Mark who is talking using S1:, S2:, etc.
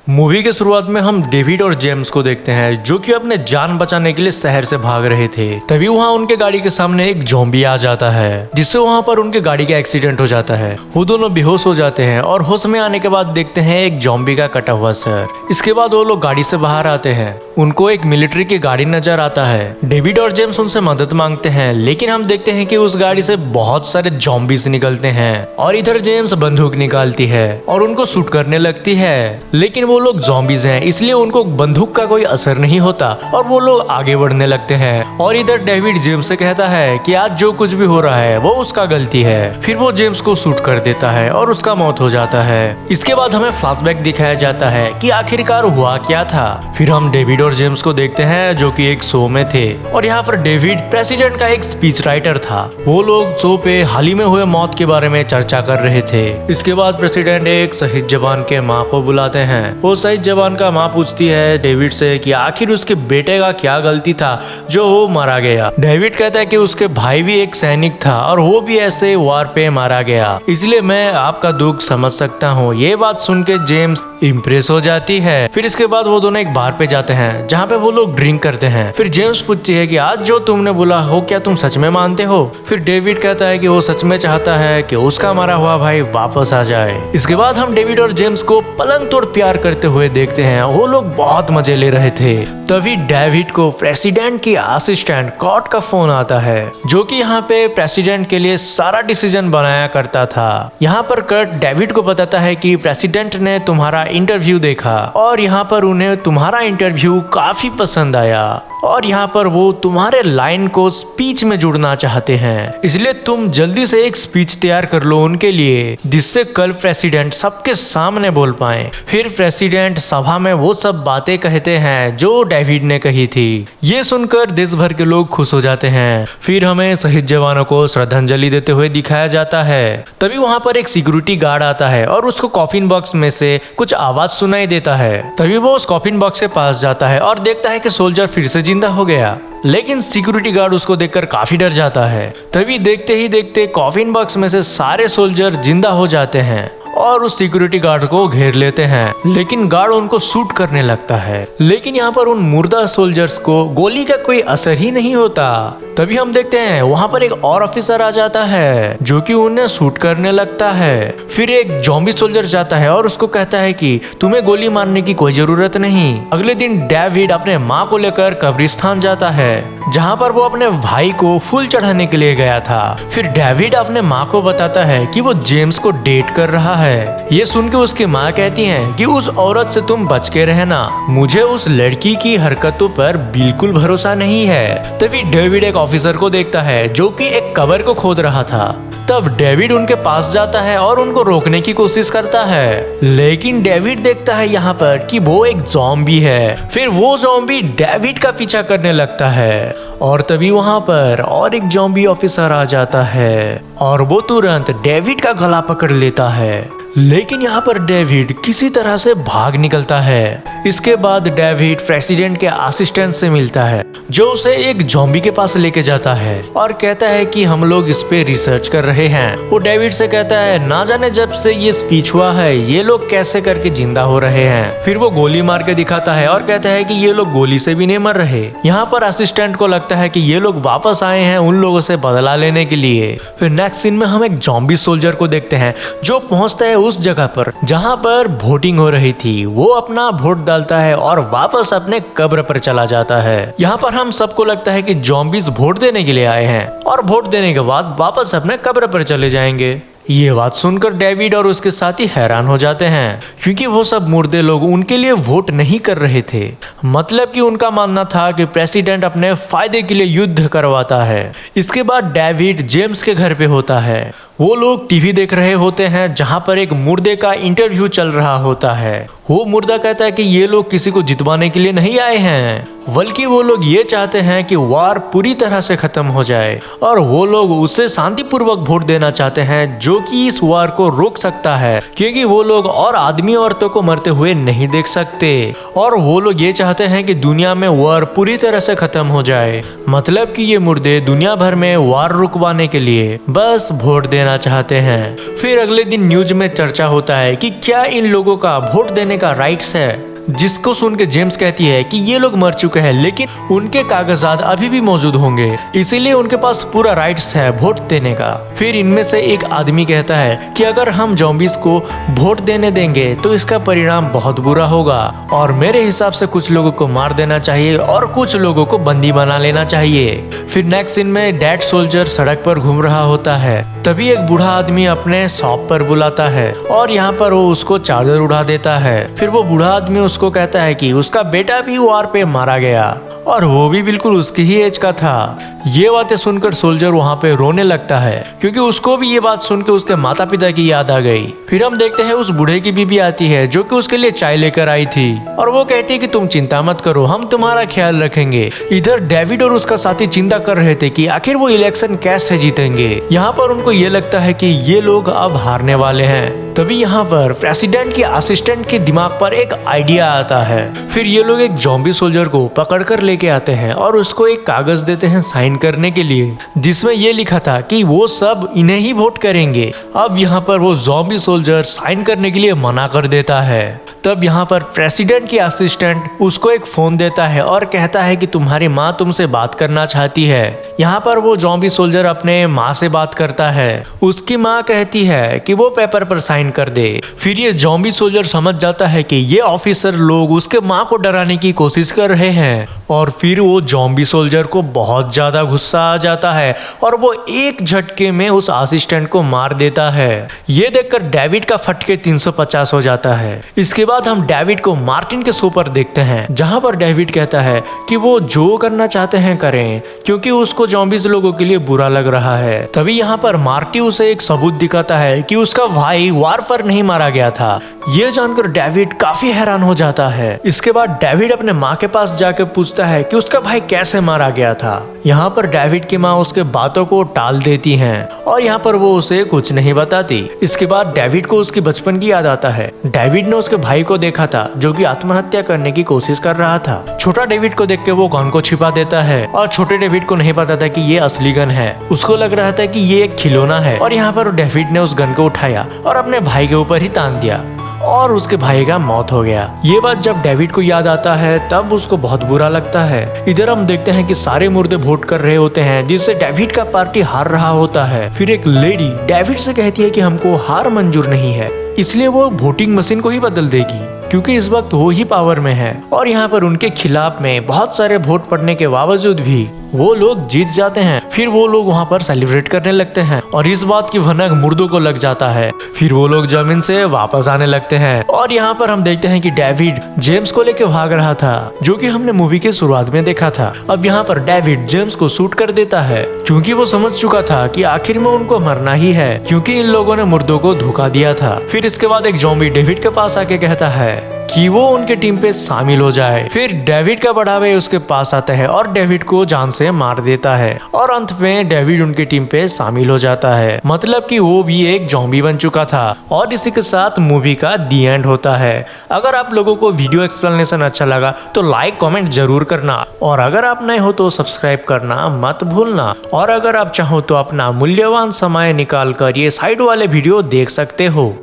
S1: Movie के शुरुआत में हम डेविड और जेम्स को देखते हैं जो कि अपने जान बचाने के लिए शहर से भाग रहे थे। तभी वहाँ उनके गाड़ी के सामने एक ज़ॉम्बी आ जाता है जिससे वहाँ पर उनके गाड़ी का एक्सीडेंट हो जाता है। वो दोनों बेहोश हो जाते हैं और होश में आने के बाद देखते हैं एक ज़ॉम्बी का कटा हुआ सर। इसके बाद वो लोग गाड़ी से बाहर आते हैं। उनको एक मिलिट्री की गाड़ी नजर आता है। डेविड और जेम्स उनसे मदद मांगते हैं लेकिन हम देखते हैं कि उस गाड़ी से बहुत सारे ज़ॉम्बीज निकलते हैं और इधर जेम्स बंदूक निकालती है और उनको शूट करने लगती है। लेकिन वो लोग ज़ॉम्बीज हैं इसलिए उनको बंदूक का कोई असर नहीं होता और वो लोग आगे बढ़ने लगते हैं। और इधर डेविड जेम्स से कहता है कि आज जो कुछ भी हो रहा है वो उसका गलती है। फिर वो जेम्स को शूट कर देता है और उसका मौत हो जाता है। इसके बाद हमें फ्लैशबैक दिखाया जाता है कि आखिरकार हुआ क्या था। फिर हम डेविड और जेम्स को देखते हैं जो कि एक शो में थे और यहाँ पर डेविड प्रेसिडेंट का एक स्पीच राइटर था। वो लोग शो पे हाल ही में हुए मौत के बारे में चर्चा कर रहे थे। इसके बाद प्रेसिडेंट एक शहीद जवान के माँ को बुलाते हैं। वो शहीद जवान का माँ पूछती है डेविड से कि आखिर उसके बेटे का क्या गलती था जो वो मारा गया। डेविड कहता है कि उसके भाई भी एक सैनिक था और वो भी ऐसे वार पे मारा गया, इसलिए मैं आपका दुख समझ सकता हूँ। ये बात सुन के जेम्स इम्प्रेस हो जाती है। फिर इसके बाद वो दोनों एक बार पे जाते हैं जहाँ पे वो लोग ड्रिंक करते हैं। फिर जेम्स पूछती है कि आज जो तुमने बोला हो क्या तुम सच में मानते हो। फिर डेविड कहता है कि वो सच में चाहता है कि उसका मारा हुआ भाई वापस आ जाए। इसके बाद हम डेविड और जेम्स को पलंग तोड़ प्यार करते हुए देखते हैं। वो लोग बहुत मजे ले रहे थे। तभी डेविड को प्रेसिडेंट की असिस्टेंट कॉट का फोन आता है जो कि यहाँ पे प्रेसिडेंट के लिए सारा डिसीजन बनाया करता था। यहाँ पर कर्ट डेविड को बताता है कि प्रेसिडेंट ने तुम्हारा इंटरव्यू देखा और यहाँ पर उन्हें तुम्हारा इंटरव्यू काफी पसंद आया और यहाँ पर वो तुम्हारे लाइन को स्पीच में जुड़ना चाहते हैं, इसलिए तुम जल्दी से एक स्पीच तैयार कर लो उनके लिए जिससे कल प्रेसिडेंट सबके सामने बोल पाए। फिर प्रेसिडेंट सभा में वो सब बातें कहते हैं जो डेविड ने कही थी। ये सुनकर देश भर के लोग खुश हो जाते हैं। फिर हमें शहीद जवानों को श्रद्धांजलि देते हुए दिखाया जाता है। तभी वहाँ पर एक सिक्योरिटी गार्ड आता है और उसको कॉफिन बॉक्स में से कुछ आवाज सुनाई देता है। तभी वो उस कॉफिन बॉक्स के पास जाता है और देखता है कि सोल्जर फिर से जिंदा हो गया। लेकिन सिक्योरिटी गार्ड उसको देखकर काफी डर जाता है। तभी देखते ही देखते कॉफिन बॉक्स में से सारे सोल्जर जिंदा हो जाते हैं और उस सिक्योरिटी गार्ड को घेर लेते हैं। लेकिन गार्ड उनको शूट करने लगता है लेकिन यहाँ पर उन मुर्दा सोल्जर्स को गोली का कोई असर ही नहीं होता। तभी हम देखते हैं वहाँ पर एक और ऑफिसर आ जाता है जो कि उन्हें शूट करने लगता है। फिर एक ज़ॉम्बी सोल्जर जाता है और उसको कहता है कि तुम्हें गोली मारने की कोई जरूरत नहीं। अगले दिन डेविड अपने माँ को लेकर कब्रिस्तान जाता है जहाँ पर वो अपने भाई को फूल चढ़ाने के लिए गया था। फिर डेविड अपने माँ को बताता है कि वो जेम्स को डेट कर रहा है। ये सुन के उसकी माँ कहती है कि उस औरत से तुम बच के रहना, मुझे उस लड़की की हरकतों पर बिल्कुल भरोसा नहीं है। तभी डेविड एक ऑफिसर को देखता है जो कि एक कबर को खोद रहा था। तब डेविड उनके पास जाता है और उनको रोकने की कोशिश करता है लेकिन डेविड देखता है यहाँ पर कि वो एक ज़ॉम्बी है। फिर वो ज़ॉम्बी डेविड का पीछा करने लगता है और तभी वहाँ पर और एक ज़ॉम्बी ऑफिसर आ जाता है और वो तुरंत डेविड का गला पकड़ लेता है। लेकिन यहाँ पर डेविड किसी तरह से भाग निकलता है। इसके बाद डेविड प्रेसिडेंट के असिस्टेंट से मिलता है जो उसे एक ज़ॉम्बी के पास लेके जाता है और कहता है कि हम लोग इस पे रिसर्च कर रहे हैं। वो डेविड से कहता है ना जाने जब से ये स्पीच हुआ है ये लोग कैसे करके जिंदा हो रहे हैं। फिर वो गोली मार के दिखाता है और कहता है कि ये लोग गोली से भी नहीं मर रहे। यहाँ पर असिस्टेंट को लगता है कि ये लोग वापस आए हैं उन लोगों से बदला लेने के लिए। फिर नेक्स्ट सीन में हम एक ज़ॉम्बी सोल्जर को देखते हैं जो पहुंचता है उस जगह पर जहां पर वोटिंग हो रही थी। वो अपना वोट डालता है और वापस अपने कब्र पर चला जाता है। यहाँ पर हम सबको लगता है कि ज़ॉम्बीज वोट देने के लिए आए हैं और वोट देने के बाद वापस अपने कब्र पर चले जाएंगे। ये बात सुनकर डेविड और उसके साथी हैरान हो जाते हैं क्योंकि वो सब मुर्दे लोग उनके लिए वोट नहीं कर रहे थे। मतलब कि उनका मानना था कि प्रेसिडेंट अपने फायदे के लिए युद्ध करवाता है। इसके बाद डेविड जेम्स के घर पे होता है। वो लोग टीवी देख रहे होते हैं जहां पर एक मुर्दे का इंटरव्यू चल रहा होता है। वो मुर्दा कहता है कि ये लोग किसी को जितवाने के लिए नहीं आए हैं, बल्कि वो लोग ये चाहते हैं कि वार पूरी तरह से खत्म हो जाए और वो लोग उसे शांतिपूर्वक वोट देना चाहते हैं जो कि इस वार को रोक सकता है, क्योंकि वो लोग और आदमी औरतों को मरते हुए नहीं देख सकते और वो लोग ये चाहते हैं कि दुनिया में वार पूरी तरह से खत्म हो जाए। मतलब कि ये मुर्दे दुनिया भर में वार रुकवाने के लिए बस वोट देना चाहते हैं। फिर अगले दिन न्यूज में चर्चा होता है कि क्या इन लोगों का वोट देने का राइट्स है, जिसको सुन के जेम्स कहती है कि ये लोग मर चुके हैं लेकिन उनके कागजात अभी भी मौजूद होंगे, इसीलिए उनके पास पूरा राइट्स है वोट देने का। फिर इनमें से एक आदमी कहता है कि अगर हम ज़ॉम्बीज़ को वोट देने देंगे तो इसका परिणाम बहुत बुरा होगा और मेरे हिसाब से कुछ लोगों को मार देना चाहिए और कुछ लोगों को बंदी बना लेना चाहिए। फिर नेक्स्ट सीन में डेड सोल्जर सड़क पर घूम रहा होता है, तभी एक बूढ़ा आदमी अपने शॉप पर बुलाता है और यहाँ पर वो उसको चादर उड़ा देता है। फिर वो बूढ़ा आदमी उसको कहता है कि उसका बेटा भी वार पे मारा गया और वो भी बिल्कुल उसकी ही एज का था। ये बातें सुनकर सोल्जर वहाँ पे रोने लगता है क्योंकि उसको भी ये बात सुनकर उसके माता पिता की याद आ गई। फिर हम देखते हैं उस बूढ़े की बीबी आती है जो कि उसके लिए चाय लेकर आई थी और वो कहती है कि तुम चिंता मत करो, हम तुम्हारा ख्याल रखेंगे। इधर डेविड और उसका साथी चिंता कर रहे थे कि आखिर वो इलेक्शन कैसे जीतेंगे। यहाँ पर उनको ये लगता है कि ये लोग अब हारने वाले हैं। तभी यहाँ पर प्रेसिडेंट के असिस्टेंट के दिमाग पर एक आइडिया आता है। फिर ये लोग एक ज़ॉम्बी सोल्जर को पकड़कर लेके आते हैं और उसको एक कागज देते हैं साइन करने के लिए, जिसमें ये लिखा था कि वो सब इन्हें ही वोट करेंगे। अब यहाँ पर वो ज़ॉम्बी सोल्जर साइन करने के लिए मना कर देता है। तब यहाँ पर प्रेसिडेंट की असिस्टेंट उसको एक फोन देता है और कहता है कि तुम्हारी माँ तुमसे बात करना चाहती है। यहाँ पर वो ज़ॉम्बी सोल्जर अपने माँ से बात करता है। उसकी माँ कहती है कि वो पेपर पर साइन कर दे। फिर ये ज़ॉम्बी सोल्जर समझ जाता है कि ये ऑफिसर लोग उसके माँ को डराने की कोशिश कर रहे हैं और फिर वो ज़ॉम्बी सोल्जर को बहुत ज्यादा गुस्सा आ जाता है और वो एक झटके में उस असिस्टेंट को मार देता है। ये देखकर डेविड का फटके 350 हो जाता है। इसके बाद हम डेविड को मार्टिन के शो पर देखते हैं, जहां पर डेविड कहता है कि वो जो करना चाहते हैं करें क्योंकि उसको ज़ॉम्बीज़ लोगों के लिए बुरा लग रहा है। तभी यहाँ पर मार्टी उसे एक सबूत दिखाता है कि उसका भाई वार पर नहीं मारा गया था। ये जानकर डेविड काफी हैरान हो जाता है। इसके बाद डेविड अपने माँ के पास जाकर पूछता है कि उसका भाई कैसे मारा गया था। यहाँ पर डेविड की माँ उसके बातों को टाल देती हैं और यहाँ पर वो उसे कुछ नहीं बताती। इसके बाद डेविड को उसकी बचपन की याद आता है। डेविड ने उसके भाई को देखा था जो कि आत्महत्या करने की कोशिश कर रहा था। छोटा डेविड को देख के वो गन को छिपा देता है और छोटे डेविड को नहीं पता था कि ये असली गन है। उसको लग रहा था कि ये एक खिलौना है और यहाँ पर डेविड ने उस गन को उठाया और अपने भाई के ऊपर ही तान दिया और उसके भाई का मौत हो गया। ये बात जब डेविड को याद आता है तब उसको बहुत बुरा लगता है। इधर हम देखते हैं कि सारे मुर्दे वोट कर रहे होते हैं जिससे डेविड का पार्टी हार रहा होता है। फिर एक लेडी डेविड से कहती है कि हमको हार मंजूर नहीं है, इसलिए वो वोटिंग मशीन को ही बदल देगी क्योंकि इस वक्त वो ही पावर में है। और यहाँ पर उनके खिलाफ में बहुत सारे वोट पड़ने के बावजूद भी वो लोग जीत जाते हैं। फिर वो लोग वहाँ पर सेलिब्रेट करने लगते हैं और इस बात की भनक मुर्दों को लग जाता है। फिर वो लोग जमीन से वापस आने लगते हैं और यहाँ पर हम देखते हैं कि डेविड जेम्स को लेके भाग रहा था जो कि हमने मूवी के शुरुआत में देखा था। अब यहाँ पर डेविड जेम्स को शूट कर देता है क्योंकि वो समझ चुका था कि आखिर में उनको मरना ही है क्योंकि इन लोगों ने मुर्दों को धोखा दिया था। फिर इसके बाद एक ज़ॉम्बी डेविड के पास आके कहता है कि वो उनके टीम पे शामिल हो जाए। फिर डेविड का बड़ा भाई उसके पास आता है और डेविड को जान से मार देता है और अंत में डेविड उनकी टीम पे शामिल हो जाता है। मतलब कि वो भी एक ज़ॉम्बी बन चुका था और इसी के साथ मूवी का दी एंड होता है। अगर आप लोगों को वीडियो एक्सप्लेनेशन अच्छा लगा तो लाइक कमेंट जरूर करना और अगर आप नए हो तो सब्सक्राइब करना मत भूलना। और अगर आप चाहो तो अपना मूल्यवान समय निकाल कर ये साइड वाले वीडियो देख सकते हो।